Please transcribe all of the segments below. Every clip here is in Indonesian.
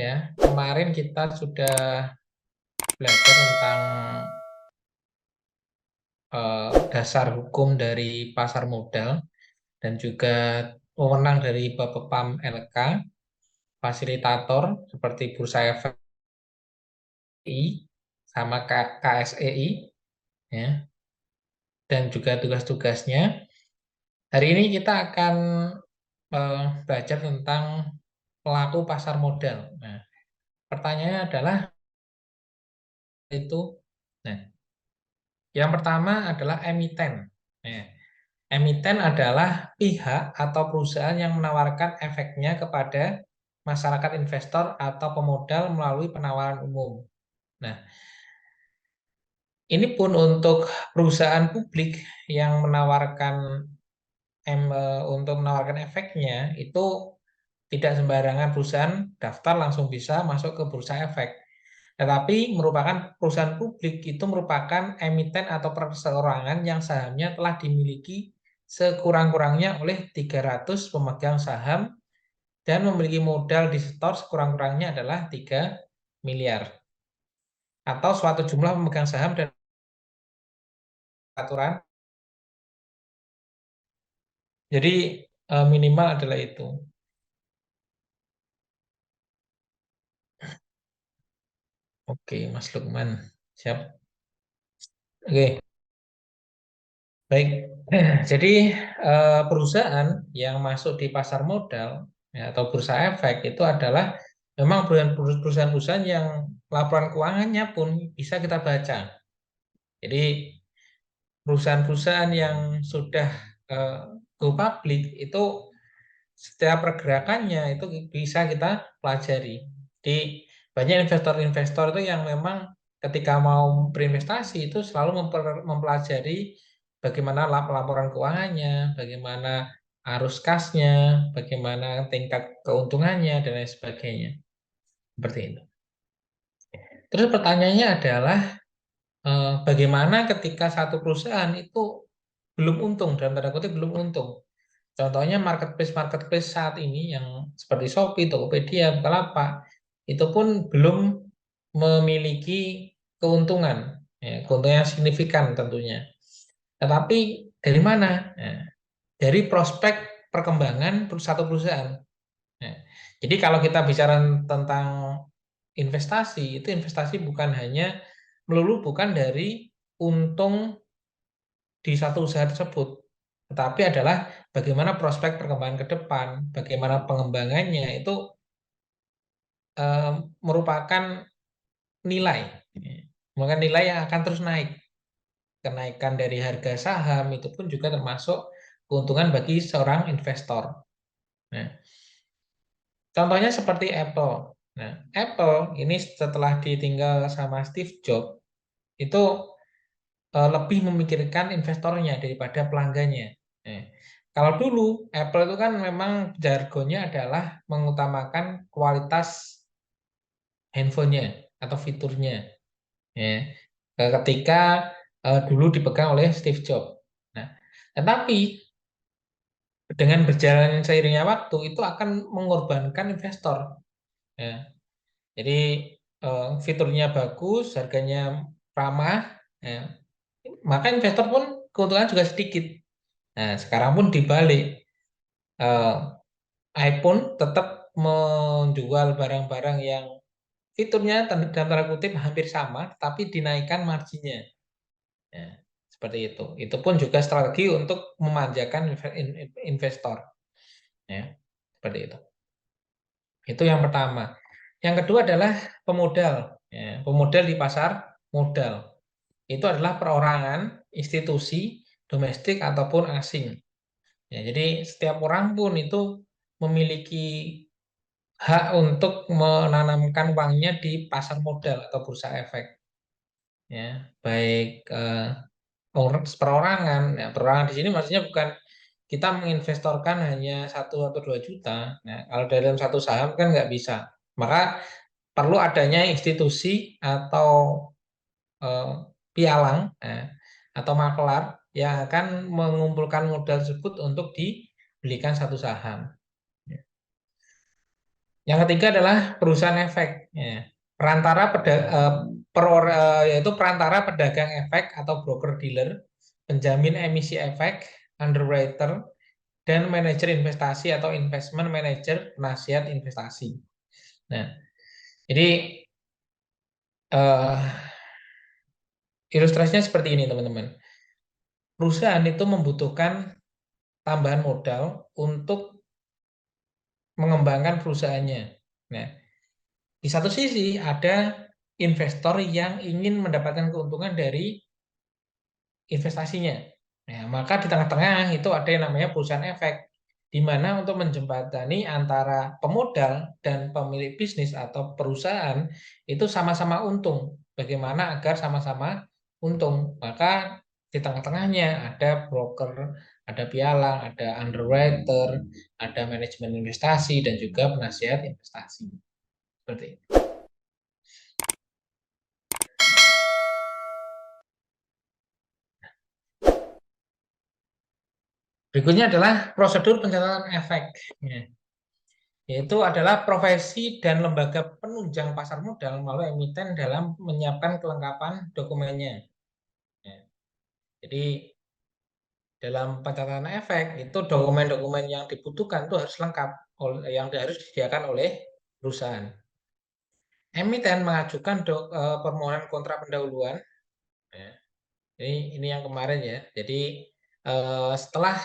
ya. Kemarin kita sudah belajar tentang dasar hukum dari pasar modal dan juga wewenang dari Bapepam LK, fasilitator seperti Bursa Efek sama KSEI, ya, dan juga tugas-tugasnya. Hari ini kita akan belajar tentang pelaku pasar modal. Nah, pertanyaannya adalah itu. Nah, yang pertama adalah emiten. Nah, emiten adalah pihak atau perusahaan yang menawarkan efeknya kepada masyarakat investor atau pemodal melalui penawaran umum. Nah, ini pun untuk perusahaan publik yang untuk menawarkan efeknya itu tidak sembarangan perusahaan daftar langsung bisa masuk ke bursa efek. Tetapi merupakan perusahaan publik itu merupakan emiten atau perseorangan yang sahamnya telah dimiliki sekurang-kurangnya oleh 300 pemegang saham dan memiliki modal di setor sekurang-kurangnya adalah 3 miliar. Atau suatu jumlah pemegang saham dan aturan. Jadi minimal adalah itu. Oke, Mas Lukman. Siap. Oke, baik. Jadi perusahaan yang masuk di pasar modal ya, atau bursa efek itu adalah memang perusahaan-perusahaan yang laporan keuangannya pun bisa kita baca. Jadi perusahaan-perusahaan yang sudah eh, go public itu setiap pergerakannya itu bisa kita pelajari. Jadi banyak investor-investor itu yang memang ketika mau berinvestasi itu selalu mempelajari bagaimana laporan keuangannya, bagaimana arus kasnya, bagaimana tingkat keuntungannya dan lain sebagainya. Seperti itu. Terus pertanyaannya adalah bagaimana ketika satu perusahaan itu belum untung, dalam tanda kutip belum untung. Contohnya marketplace-marketplace saat ini yang seperti Shopee, Tokopedia, Bukalapak, itu pun belum memiliki keuntungan, ya, keuntungan yang signifikan tentunya. Tetapi dari mana? Nah, dari prospek perkembangan satu perusahaan. Nah, jadi kalau kita bicara tentang investasi, itu investasi bukan hanya melulu bukan dari untung di satu usaha tersebut, tetapi adalah bagaimana prospek perkembangan ke depan, bagaimana pengembangannya itu merupakan nilai, merupakan nilai yang akan terus naik. Kenaikan dari harga saham itu pun juga termasuk keuntungan bagi seorang investor. Nah, contohnya seperti Apple. Nah, Apple ini setelah ditinggal sama Steve Jobs itu lebih memikirkan investornya daripada pelanggannya. Nah, kalau dulu Apple itu kan memang jargonnya adalah mengutamakan kualitas handphonenya atau fiturnya. Ya. Ketika dulu dipegang oleh Steve Jobs. Nah, tetapi dengan berjalan seiringnya waktu itu akan mengorbankan investor. Ya. Jadi fiturnya bagus, harganya ramah, ya. Maka investor pun keuntungan juga sedikit. Nah, sekarang pun dibalik, eh, iPhone tetap menjual barang-barang yang fiturnya dalam tanda kutip hampir sama, tapi dinaikkan marginnya. Ya, seperti itu. Itu pun juga strategi untuk memanjakan investor. Ya, seperti itu. Itu yang pertama. Yang kedua adalah pemodal. Ya, pemodal di pasar modal. Itu adalah perorangan, institusi, domestik ataupun asing. Ya, jadi setiap orang pun itu memiliki hak untuk menanamkan uangnya di pasar modal atau bursa efek. Ya, baik perorangan. Ya, perorangan di sini maksudnya bukan kita menginvestorkan hanya 1 atau 2 juta. Nah, kalau dalam satu saham kan nggak bisa. Maka perlu adanya institusi atau eh, pialang atau makelar yang akan mengumpulkan modal tersebut untuk dibelikan satu saham. Yang ketiga adalah perusahaan efek. Ya. Perantara yaitu perantara pedagang efek atau broker dealer, penjamin emisi efek, underwriter, dan manajer investasi atau investment manager, penasihat investasi. Nah, jadi eh, ilustrasinya seperti ini, teman-teman. Perusahaan itu membutuhkan tambahan modal untuk mengembangkan perusahaannya. Nah, di satu sisi ada investor yang ingin mendapatkan keuntungan dari investasinya. Nah, maka di tengah-tengah itu ada yang namanya perusahaan efek, di mana untuk menjembatani antara pemodal dan pemilik bisnis atau perusahaan itu sama-sama untung. Bagaimana agar sama-sama untung? Maka di tengah-tengahnya ada broker, ada pialang, ada underwriter, ada manajemen investasi, dan juga penasihat investasi. Seperti itu. Berikutnya adalah prosedur pencatatan efek. Ya. Yaitu adalah profesi dan lembaga penunjang pasar modal melalui emiten dalam menyiapkan kelengkapan dokumennya. Ya. Jadi dalam pencatatan efek itu dokumen-dokumen yang dibutuhkan itu harus lengkap, yang harus disediakan oleh perusahaan. Emiten mengajukan permohonan kontrak pendahuluan. Ya. Ini yang kemarin ya. Jadi setelah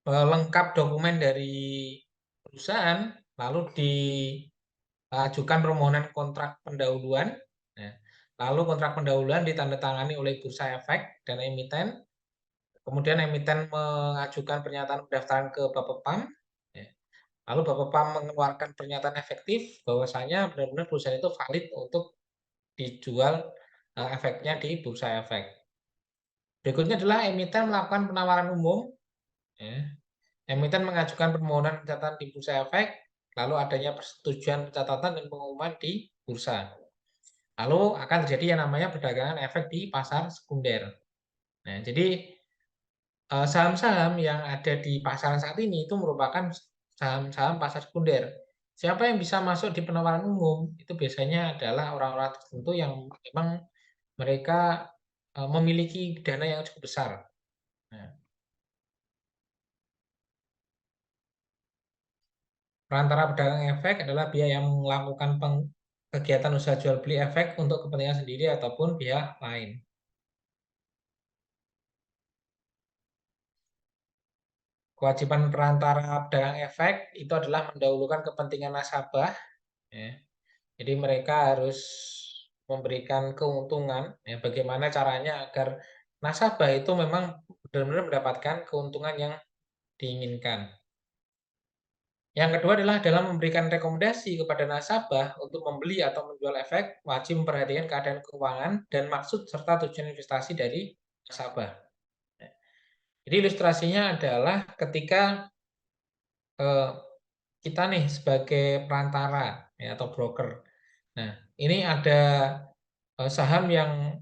lengkap dokumen dari perusahaan, lalu diajukan permohonan kontrak pendahuluan. Nah, lalu kontrak pendahuluan ditandatangani oleh Bursa Efek dan emiten. Kemudian emiten mengajukan pernyataan pendaftaran ke Bapepam. Ya. Lalu Bapepam mengeluarkan pernyataan efektif bahwasanya benar-benar perusahaan itu valid untuk dijual efeknya di Bursa Efek. Berikutnya adalah emiten melakukan penawaran umum. Ya. Emiten mengajukan permohonan pencatatan di Bursa Efek, lalu adanya persetujuan pencatatan dan pengumuman di bursa. Lalu akan terjadi yang namanya perdagangan efek di pasar sekunder. Nah, jadi saham-saham yang ada di pasaran saat ini itu merupakan saham-saham pasar sekunder. Siapa yang bisa masuk di penawaran umum? Itu biasanya adalah orang-orang tertentu yang memang mereka memiliki dana yang cukup besar. Nah, perantara pedagang efek adalah pihak yang melakukan kegiatan usaha jual beli efek untuk kepentingan sendiri ataupun pihak lain. Kewajiban perantara pedagang efek itu adalah mendahulukan kepentingan nasabah. Ya. Jadi mereka harus memberikan keuntungan. Ya, bagaimana caranya agar nasabah itu memang benar-benar mendapatkan keuntungan yang diinginkan. Yang kedua adalah dalam memberikan rekomendasi kepada nasabah untuk membeli atau menjual efek, wajib memperhatikan keadaan keuangan dan maksud serta tujuan investasi dari nasabah. Jadi ilustrasinya adalah ketika eh, kita nih sebagai perantara ya, atau broker. Nah, ini ada saham yang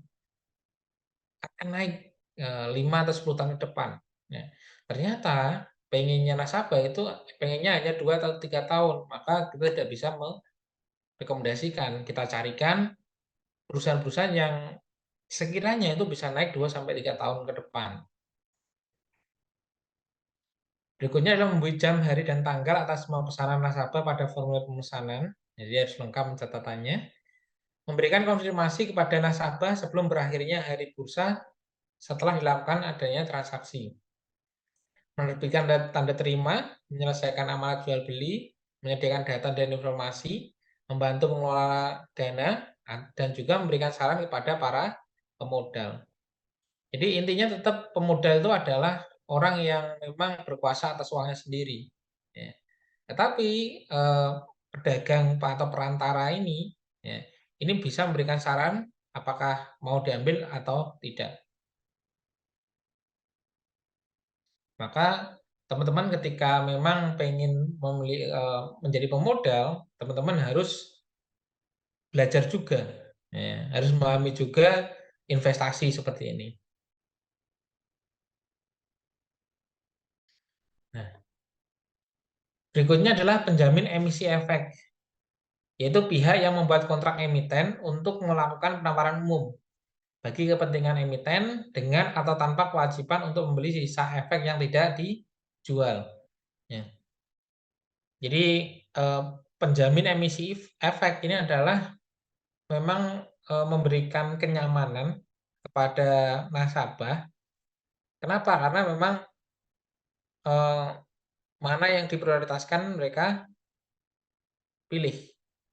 akan naik 5 atau 10 tahun ke depan. Ya. Ternyata pengennya nasabah itu pengennya hanya 2 atau 3 tahun, maka kita tidak bisa merekomendasikan. Kita carikan perusahaan-perusahaan yang sekiranya itu bisa naik 2 sampai 3 tahun ke depan. Berikutnya adalah memberi jam, hari, dan tanggal atas semua pesanan nasabah pada formulir pemesanan. Jadi harus lengkap catatannya. Memberikan konfirmasi kepada nasabah sebelum berakhirnya hari bursa setelah dilakukan adanya transaksi. Menerbitkan tanda terima, menyelesaikan amalan jual beli, menyediakan data dan informasi, membantu mengelola dana, dan juga memberikan saran kepada para pemodal. Jadi intinya tetap pemodal itu adalah orang yang memang berkuasa atas uangnya sendiri. Ya. Tetapi eh, pedagang atau perantara ini bisa memberikan saran apakah mau diambil atau tidak. Maka teman-teman ketika memang pengen menjadi pemodal, teman-teman harus belajar juga, ya, harus memahami juga investasi seperti ini. Nah, Berikutnya adalah penjamin emisi efek, yaitu pihak yang membuat kontrak emiten untuk melakukan penawaran umum bagi kepentingan emiten dengan atau tanpa kewajiban untuk membeli sisa efek yang tidak dijual. Ya. Jadi penjamin emisi efek ini adalah memang memberikan kenyamanan kepada nasabah. Kenapa? Karena memang mana yang diprioritaskan mereka pilih.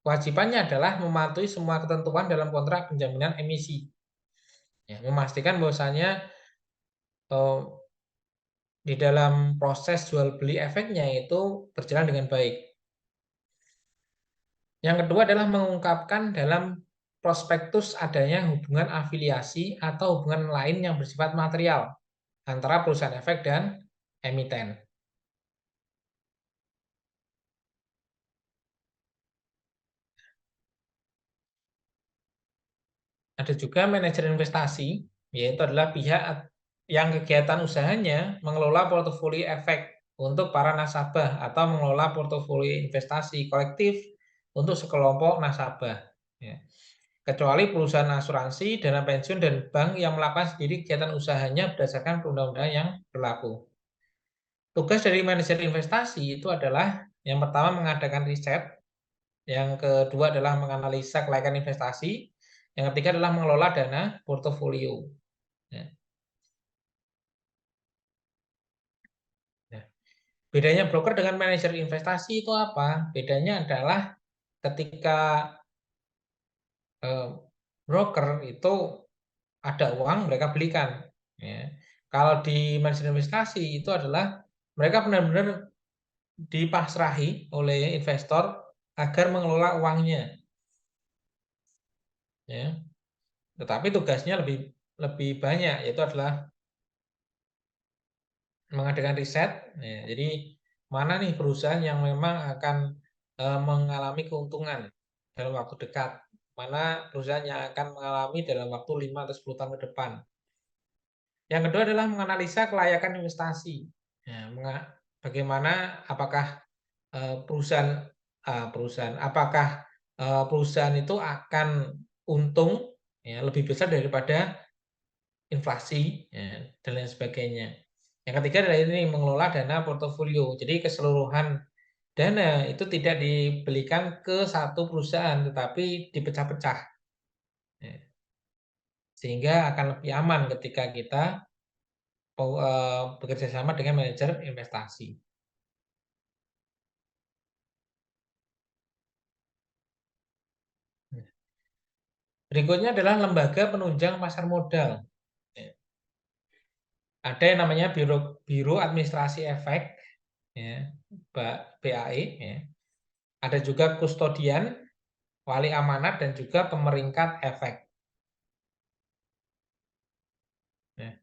Kewajibannya adalah mematuhi semua ketentuan dalam kontrak penjaminan emisi. Ya, memastikan bahwasanya di dalam proses jual beli efeknya itu berjalan dengan baik. Yang kedua adalah mengungkapkan dalam prospektus adanya hubungan afiliasi atau hubungan lain yang bersifat material antara perusahaan efek dan emiten. Ada juga manajer investasi, yaitu adalah pihak yang kegiatan usahanya mengelola portofolio efek untuk para nasabah atau mengelola portofolio investasi kolektif untuk sekelompok nasabah. Ya. Kecuali perusahaan asuransi, dana pensiun, dan bank yang melakukan sendiri kegiatan usahanya berdasarkan perundang-undangan yang berlaku. Tugas dari manajer investasi itu adalah yang pertama mengadakan riset, yang kedua adalah menganalisa kelayakan investasi, yang ketiga adalah mengelola dana portofolio. Ya. Nah, bedanya broker dengan manajer investasi itu apa? Bedanya adalah ketika broker itu ada uang mereka belikan. Ya. Kalau di manajer investasi itu adalah mereka benar-benar dipasrahi oleh investor agar mengelola uangnya. Ya. Tetapi tugasnya lebih lebih banyak, yaitu adalah mengadakan riset. Ya. Jadi mana nih perusahaan yang memang akan mengalami keuntungan dalam waktu dekat, mana perusahaan yang akan mengalami dalam waktu 5 atau 10 tahun ke depan. Yang kedua adalah menganalisa kelayakan investasi. Ya, bagaimana apakah apakah perusahaan itu akan untung ya, lebih besar daripada inflasi ya, dan lain sebagainya. Yang ketiga adalah ini mengelola dana portofolio. Jadi keseluruhan dana itu tidak dibelikan ke satu perusahaan, tetapi dipecah-pecah. Ya. Sehingga akan lebih aman ketika kita bekerja sama dengan manajer investasi. Berikutnya adalah lembaga penunjang pasar modal. Ya. Ada yang namanya Biro Administrasi Efek, ya, BAE. Ya. Ada juga kustodian, wali amanat, dan juga pemeringkat efek. Ya.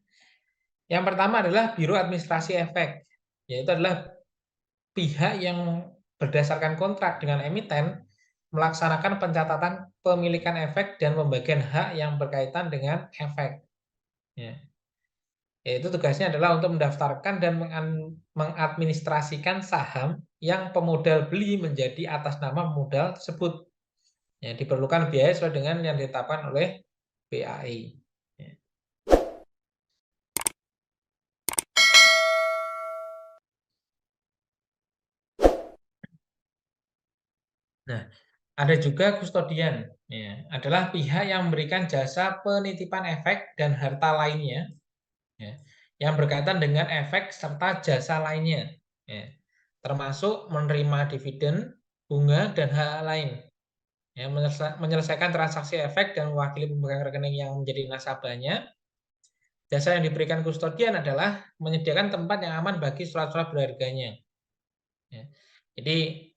Yang pertama adalah Biro Administrasi Efek, yaitu adalah pihak yang berdasarkan kontrak dengan emiten melaksanakan pencatatan pemilikan efek dan pembagian hak yang berkaitan dengan efek. Ya. Yaitu tugasnya adalah untuk mendaftarkan dan mengadministrasikan saham yang pemodal beli menjadi atas nama modal tersebut. Ya, diperlukan biaya sesuai dengan yang ditetapkan oleh BAI. Ya. Nah, ada juga kustodian, ya, adalah pihak yang memberikan jasa penitipan efek dan harta lainnya, ya, yang berkaitan dengan efek serta jasa lainnya, ya, termasuk menerima dividen, bunga, dan hal lain. Ya, menyelesaikan transaksi efek dan mewakili pemegang rekening yang menjadi nasabahnya. Jasa yang diberikan kustodian adalah menyediakan tempat yang aman bagi surat-surat berharganya. Ya. Jadi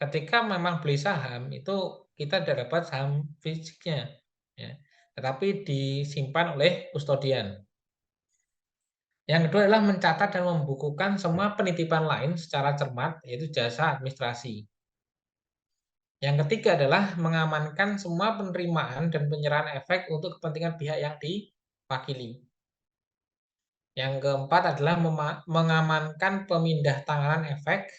ketika memang beli saham itu kita tidak dapat saham fisiknya, ya, tetapi disimpan oleh kustodian. Yang kedua adalah mencatat dan membukukan semua penitipan lain secara cermat, yaitu jasa administrasi. Yang ketiga adalah mengamankan semua penerimaan dan penyerahan efek untuk kepentingan pihak yang diwakili. Yang keempat adalah mengamankan pemindah tanganan efek.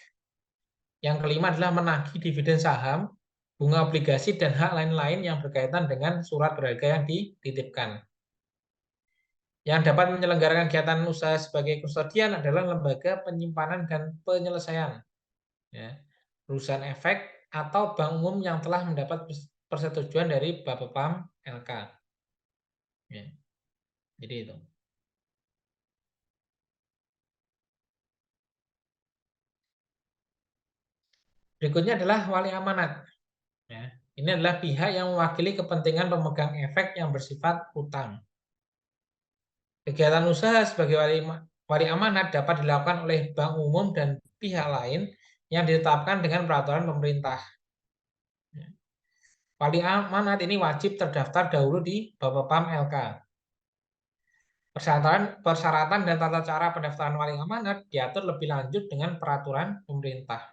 Yang kelima adalah menagih dividen saham, bunga obligasi, dan hak lain-lain yang berkaitan dengan surat berharga yang dititipkan. Yang dapat menyelenggarakan kegiatan usaha sebagai kustodian adalah lembaga penyimpanan dan penyelesaian, ya, perusahaan efek atau bank umum yang telah mendapat persetujuan dari Bapepam LK. Ya, jadi itu. Berikutnya adalah wali amanat. Ya, ini adalah pihak yang mewakili kepentingan pemegang efek yang bersifat utang. Kegiatan usaha sebagai wali amanat dapat dilakukan oleh bank umum dan pihak lain yang ditetapkan dengan peraturan pemerintah. Wali amanat ini wajib terdaftar dahulu di Bapepam LK. Persyaratan dan tata cara pendaftaran wali amanat diatur lebih lanjut dengan peraturan pemerintah.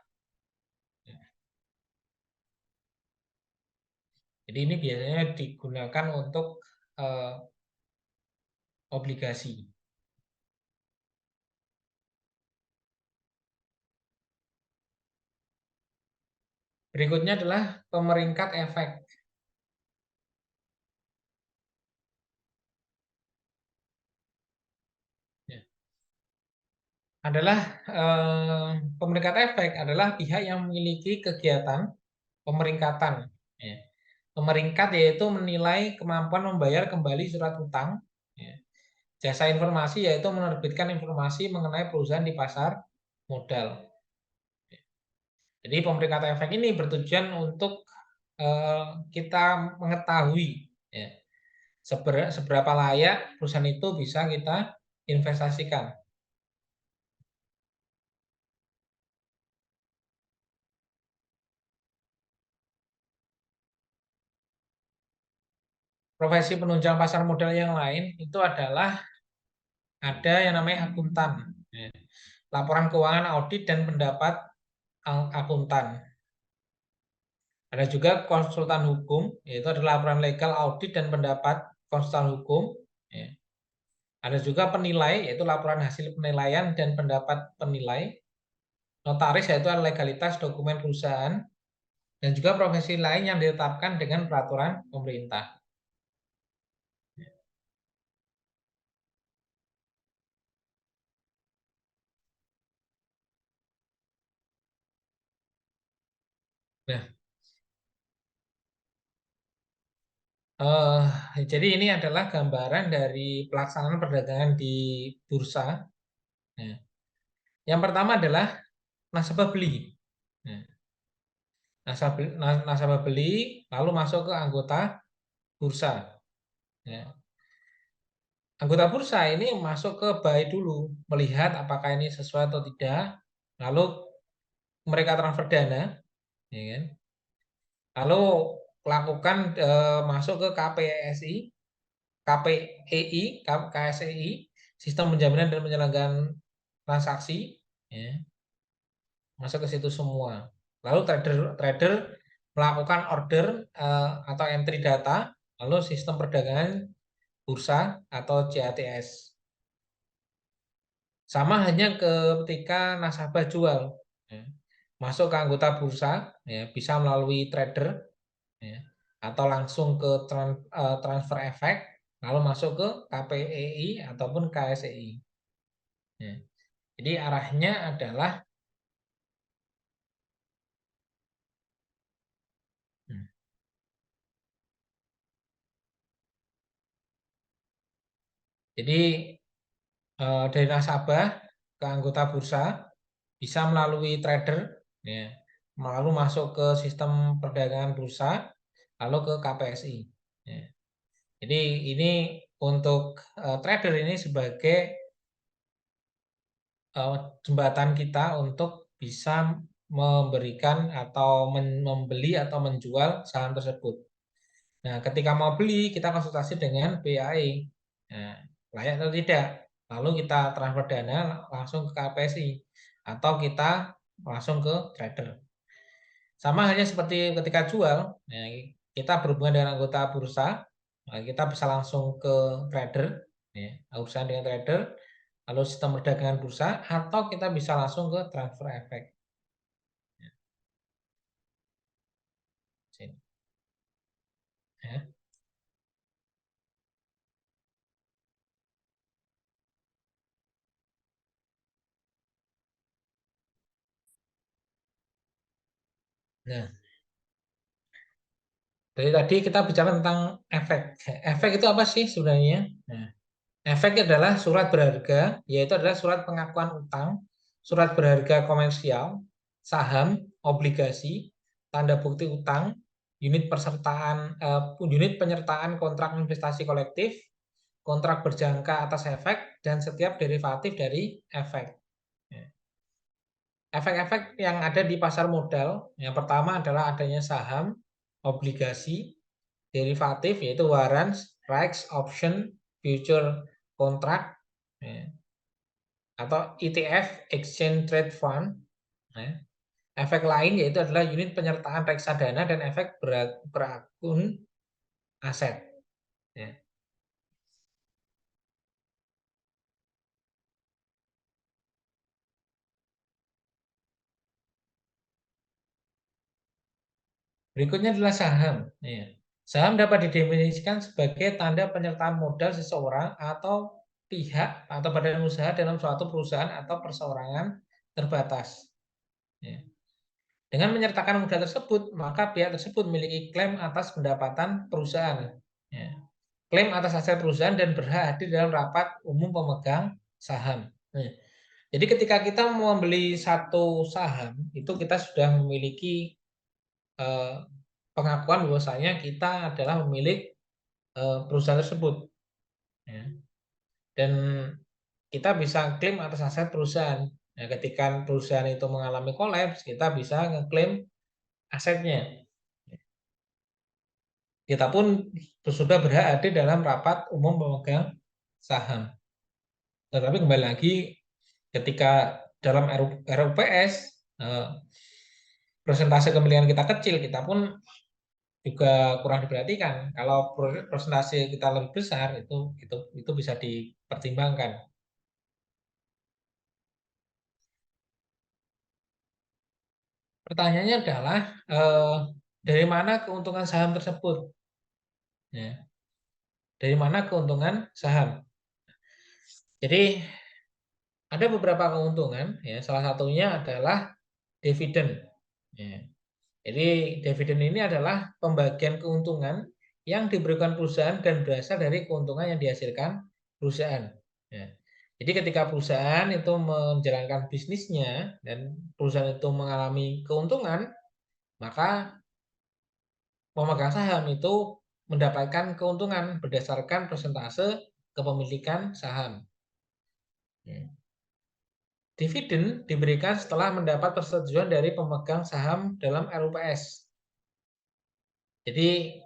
Jadi ini biasanya digunakan untuk obligasi. Berikutnya adalah pemeringkat efek. Ya. Adalah pemeringkat efek adalah pihak yang memiliki kegiatan pemeringkatan. Ya. Pemeringkat yaitu menilai kemampuan membayar kembali surat hutang. Ya. Jasa informasi yaitu menerbitkan informasi mengenai perusahaan di pasar modal. Jadi pemeringkat efek ini bertujuan untuk kita mengetahui, ya, seberapa layak perusahaan itu bisa kita investasikan. Profesi penunjang pasar modal yang lain itu adalah ada yang namanya akuntan, ya. Laporan keuangan, audit, dan pendapat akuntan. Ada juga konsultan hukum, yaitu adalah laporan legal, audit, dan pendapat konsultan hukum. Ya. Ada juga penilai, yaitu laporan hasil penilaian dan pendapat penilai. Notaris yaitu legalitas dokumen perusahaan. Dan juga profesi lain yang ditetapkan dengan peraturan pemerintah. Nah, jadi ini adalah gambaran dari pelaksanaan perdagangan di bursa. Nah, yang pertama adalah nasabah beli. Nah, nasabah beli lalu masuk ke anggota bursa. Ya. Anggota bursa ini masuk ke buy dulu, melihat apakah ini sesuai atau tidak. Lalu mereka transfer dana, ya kan? Lalu lakukan masuk ke KPSI, KPEI, KSEI, sistem penjaminan dan penyelenggaraan transaksi, ya, masuk ke situ semua. Lalu trader melakukan order atau entry data, lalu sistem perdagangan bursa atau CATS. Sama hanya ketika nasabah jual, ya, masuk ke anggota bursa, ya, bisa melalui trader, ya, atau langsung ke transfer efek, lalu masuk ke KPEI ataupun KSEI. Ya. Jadi arahnya adalah hmm, jadi dari nasabah ke anggota bursa bisa melalui trader, ya, lalu masuk ke sistem perdagangan bursa, lalu ke KPSI. Ya. Jadi ini untuk trader ini sebagai jembatan kita untuk bisa memberikan atau membeli atau menjual saham tersebut. Nah, ketika mau beli, kita konsultasi dengan BAI. Nah, layak atau tidak. Lalu kita transfer dana langsung ke KPSI. Atau kita langsung ke trader. Sama halnya seperti ketika jual, nah, kita berhubungan dengan anggota bursa, nah, kita bisa langsung ke trader, ya, urusan dengan trader. lalu sistem perdagangan bursa, atau kita bisa langsung ke transfer efek. Sini. Ya. Nah, dari tadi kita bicara tentang efek. Efek itu apa sih sebenarnya? Nah, efek adalah surat berharga, yaitu adalah surat pengakuan utang, surat berharga komersial, saham, obligasi, tanda bukti utang, unit penyertaan kontrak investasi kolektif, kontrak berjangka atas efek, dan setiap derivatif dari efek. Ya. Efek-efek yang ada di pasar modal, yang pertama adalah adanya saham, obligasi, derivatif yaitu warrants, rights, option, future contract, ya, atau ETF, exchange trade fund. Ya. Efek lain yaitu adalah unit penyertaan reksadana dan efek berakun aset. Ya. Berikutnya adalah saham. Ya. Saham dapat didefinisikan sebagai tanda penyertaan modal seseorang atau pihak atau badan usaha dalam suatu perusahaan atau perseorangan terbatas. Ya. Dengan menyertakan modal tersebut, maka pihak tersebut memiliki klaim atas pendapatan perusahaan. Ya. Klaim atas aset perusahaan dan berhak hadir dalam rapat umum pemegang saham. Ya. Jadi ketika kita membeli satu saham, itu kita sudah memiliki eh, pengakuan bahwasanya kita adalah pemilik perusahaan tersebut. Ya. Dan kita bisa klaim atas aset perusahaan. Nah, ketika perusahaan itu mengalami kolaps, kita bisa ngeklaim asetnya. Kita pun sudah berhak hadir dalam rapat umum pemegang saham. Tetapi kembali lagi, ketika dalam RUPS persentase kepemilikan kita kecil, kita pun juga kurang diperhatikan. Kalau persentase kita lebih besar, itu bisa dipertimbangkan. Pertanyaannya adalah dari mana keuntungan saham tersebut? Ya, dari mana keuntungan saham? Jadi ada beberapa keuntungan. Ya, salah satunya adalah dividen. Ya. Jadi dividen ini adalah pembagian keuntungan yang diberikan perusahaan dan berasal dari keuntungan yang dihasilkan perusahaan. Ya. Jadi ketika perusahaan itu menjalankan bisnisnya dan perusahaan itu mengalami keuntungan, maka pemegang saham itu mendapatkan keuntungan berdasarkan persentase kepemilikan saham. Ya. Dividen diberikan setelah mendapat persetujuan dari pemegang saham dalam RUPS. Jadi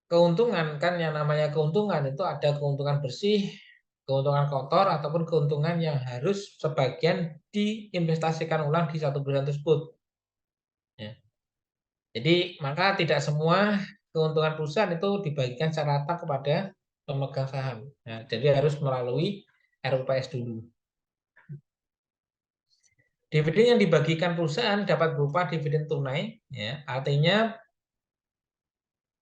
keuntungan kan yang namanya keuntungan itu ada keuntungan bersih, keuntungan kotor, ataupun keuntungan yang harus sebagian diinvestasikan ulang di satu perusahaan tersebut. Ya. Jadi maka tidak semua keuntungan perusahaan itu dibagikan secara rata kepada pemegang saham. Nah, jadi harus melalui RUPS dulu. Dividen yang dibagikan perusahaan dapat berupa dividen tunai, ya, artinya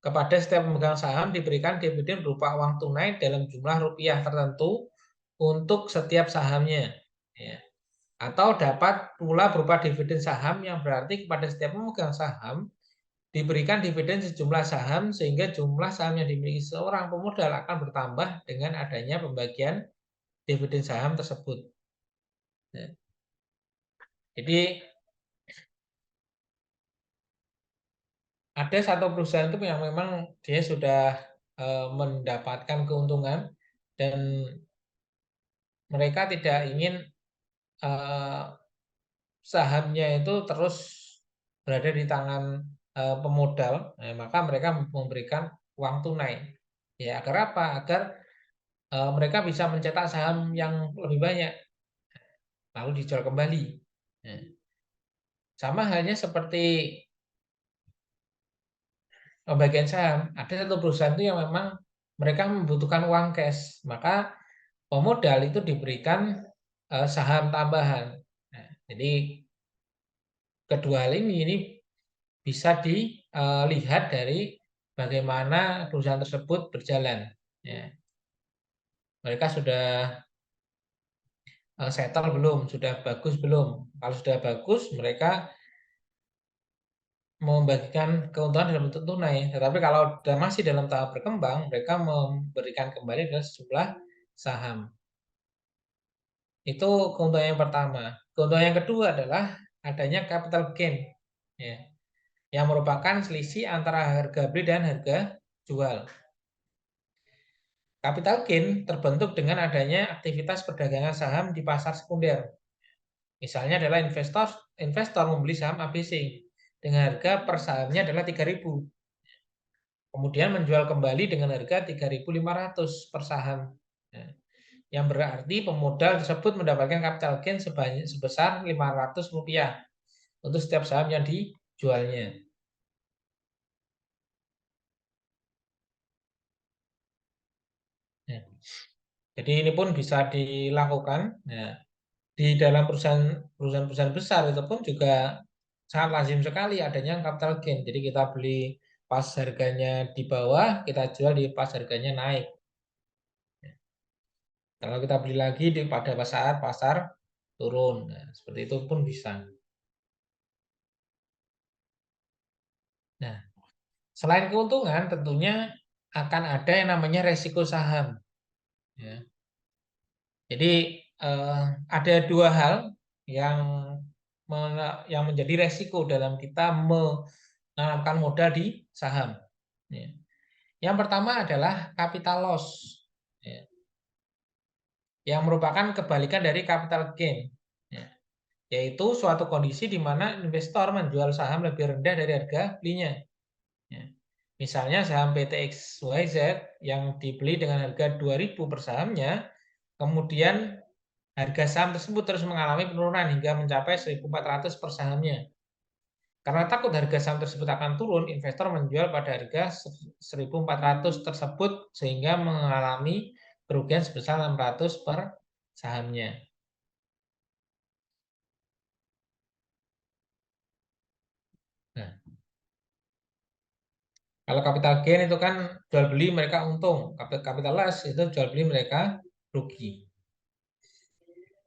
kepada setiap pemegang saham diberikan dividen berupa uang tunai dalam jumlah rupiah tertentu untuk setiap sahamnya. Ya. Atau dapat pula berupa dividen saham yang berarti kepada setiap pemegang saham diberikan dividen sejumlah saham sehingga jumlah saham yang dimiliki seorang pemodal akan bertambah dengan adanya pembagian dividen saham tersebut. Ya. Jadi ada satu perusahaan itu yang memang dia sudah mendapatkan keuntungan dan mereka tidak ingin eh, sahamnya itu terus berada di tangan pemodal, maka mereka memberikan uang tunai. Ya, agar apa? Agar mereka bisa mencetak saham yang lebih banyak, lalu dijual kembali. Ya. Sama halnya seperti pembagian saham. Ada satu perusahaan itu yang memang mereka membutuhkan uang cash, maka pemodal itu diberikan saham tambahan. Nah, jadi kedua hal ini bisa dilihat dari bagaimana perusahaan tersebut berjalan. Ya. Mereka sudah settle belum, sudah bagus belum. Kalau sudah bagus, mereka membagikan keuntungan dalam bentuk tunai. Tetapi kalau masih dalam tahap berkembang, mereka memberikan kembali adalah sejumlah saham. Itu keuntungan yang pertama. Keuntungan yang kedua adalah adanya capital gain, ya, yang merupakan selisih antara harga beli dan harga jual. Capital gain terbentuk dengan adanya aktivitas perdagangan saham di pasar sekunder. Misalnya adalah investor membeli saham ABC dengan harga per sahamnya adalah 3.000. Kemudian menjual kembali dengan harga 3.500 per saham. Nah, yang berarti pemodal tersebut mendapatkan capital gain sebesar Rp500 untuk setiap saham yang dijualnya. Nah, jadi ini pun bisa dilakukan. Nah, di dalam perusahaan besar itu pun juga sangat lazim sekali adanya capital gain. Jadi kita beli pas harganya di bawah, kita jual di pas harganya naik. Kalau kita beli lagi pada saat pasar turun, nah, seperti itu pun bisa. Nah, selain keuntungan, tentunya akan ada yang namanya resiko saham. Ya. Jadi ada dua hal yang yang menjadi resiko dalam kita menanamkan modal di saham. Ya. Yang pertama adalah capital loss, ya, yang merupakan kebalikan dari capital gain, ya, yaitu suatu kondisi di mana investor menjual saham lebih rendah dari harga belinya. Ya. Misalnya saham PTXYZ yang dibeli dengan harga 2.000 per sahamnya, kemudian harga saham tersebut terus mengalami penurunan hingga mencapai 1.400 per sahamnya. Karena takut harga saham tersebut akan turun, investor menjual pada harga 1.400 tersebut sehingga mengalami kerugian sebesar 600 per sahamnya. Nah, kalau capital gain itu kan jual beli mereka untung, capital loss itu jual beli mereka rugi.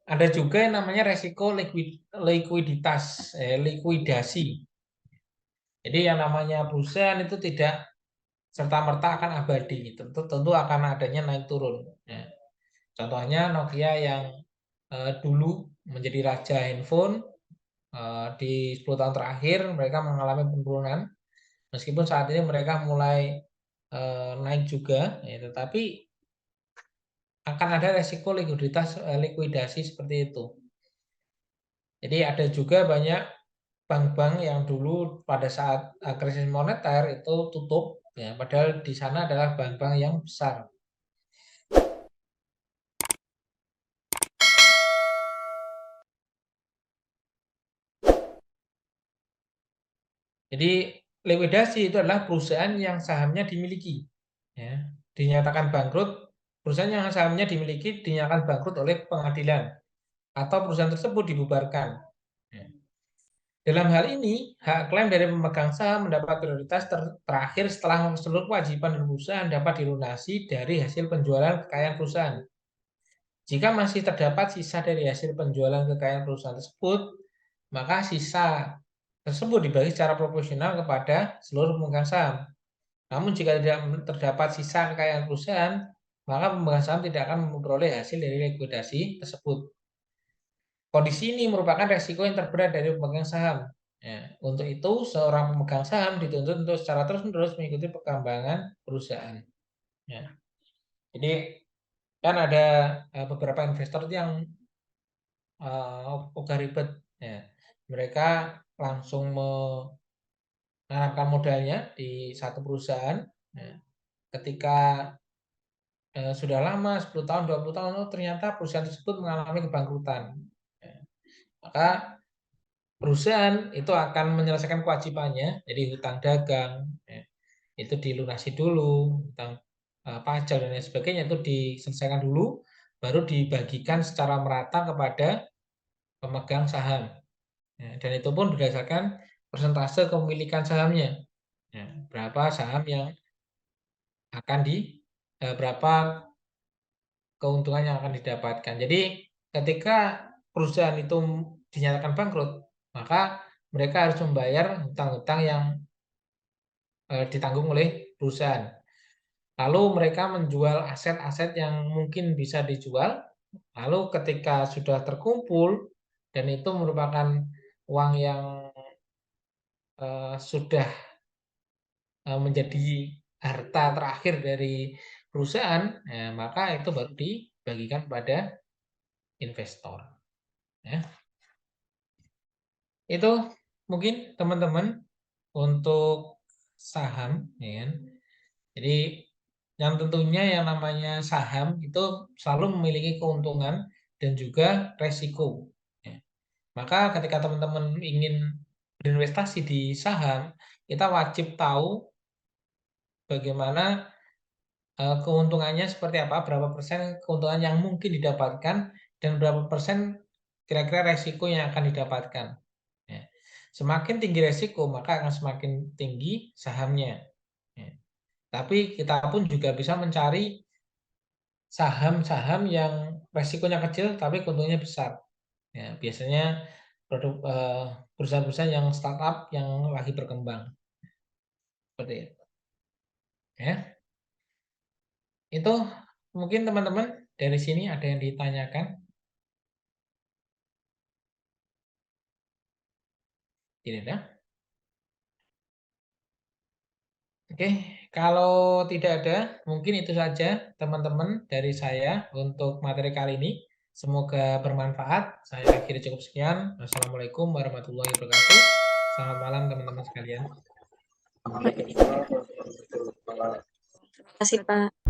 Ada juga yang namanya resiko likuidasi. Jadi yang namanya perusahaan itu tidak serta-merta akan abadi, tentu akan adanya naik turun. Ya. Contohnya Nokia yang dulu menjadi raja handphone, di 10 tahun terakhir mereka mengalami penurunan, meskipun saat ini mereka mulai naik juga, ya, tetapi akan ada resiko likuidasi seperti itu. Jadi ada juga banyak bank-bank yang dulu pada saat krisis moneter itu tutup, ya, padahal di sana adalah bank-bank yang besar. Jadi likuidasi itu adalah perusahaan yang sahamnya dimiliki, ya, dinyatakan bangkrut, perusahaan yang sahamnya dimiliki dinyatakan bangkrut oleh pengadilan atau perusahaan tersebut dibubarkan. Ya. Dalam hal ini, hak klaim dari pemegang saham mendapat prioritas terakhir setelah seluruh kewajiban perusahaan dapat dilunasi dari hasil penjualan kekayaan perusahaan. Jika masih terdapat sisa dari hasil penjualan kekayaan perusahaan tersebut, maka sisa tersebut dibagi secara proporsional kepada seluruh pemegang saham. Namun jika tidak terdapat sisa kekayaan perusahaan, maka pemegang saham tidak akan memperoleh hasil dari likuidasi tersebut. Kondisi ini merupakan resiko yang terberat dari pemegang saham. Ya, untuk itu, seorang pemegang saham dituntut untuk secara terus-menerus mengikuti perkembangan perusahaan. Ya. Jadi kan ada beberapa investor yang ogah ribet. Ya. Mereka langsung menanamkan modalnya di satu perusahaan. Ya. Ketika sudah lama, 10 tahun, 20 tahun, ternyata perusahaan tersebut mengalami kebangkrutan. Ya. Maka perusahaan itu akan menyelesaikan kewajibannya, jadi hutang dagang, ya, itu dilunasi dulu, hutang pajak dan lain sebagainya itu diselesaikan dulu, baru dibagikan secara merata kepada pemegang saham. Ya, dan itu pun berdasarkan persentase kepemilikan sahamnya. Ya, berapa saham yang akan berapa keuntungan yang akan didapatkan. Jadi ketika perusahaan itu dinyatakan bangkrut, maka mereka harus membayar hutang-hutang yang ditanggung oleh perusahaan. Lalu mereka menjual aset-aset yang mungkin bisa dijual. Lalu ketika sudah terkumpul dan itu merupakan uang yang sudah menjadi harta terakhir dari perusahaan, ya, maka itu baru dibagikan pada investor. Ya. Itu mungkin teman-teman untuk saham, ya kan? Jadi yang tentunya yang namanya saham itu selalu memiliki keuntungan dan juga resiko. Ya. Maka ketika teman-teman ingin berinvestasi di saham, kita wajib tahu bagaimana keuntungannya seperti apa, berapa persen keuntungan yang mungkin didapatkan, dan berapa persen kira-kira resiko yang akan didapatkan. Ya. Semakin tinggi resiko, maka akan semakin tinggi sahamnya. Ya. Tapi kita pun juga bisa mencari saham-saham yang resikonya kecil tapi keuntungannya besar. Ya, biasanya produk perusahaan-perusahaan yang startup yang lagi berkembang. Seperti itu. Ya. Itu mungkin teman-teman dari sini ada yang ditanyakan? Tidak ada? Oke, kalau tidak ada, mungkin itu saja teman-teman dari saya untuk materi kali ini. Semoga bermanfaat. Saya akhiri cukup sekian. Wassalamualaikum warahmatullahi wabarakatuh. Selamat malam teman-teman sekalian. Terima kasih, Pak.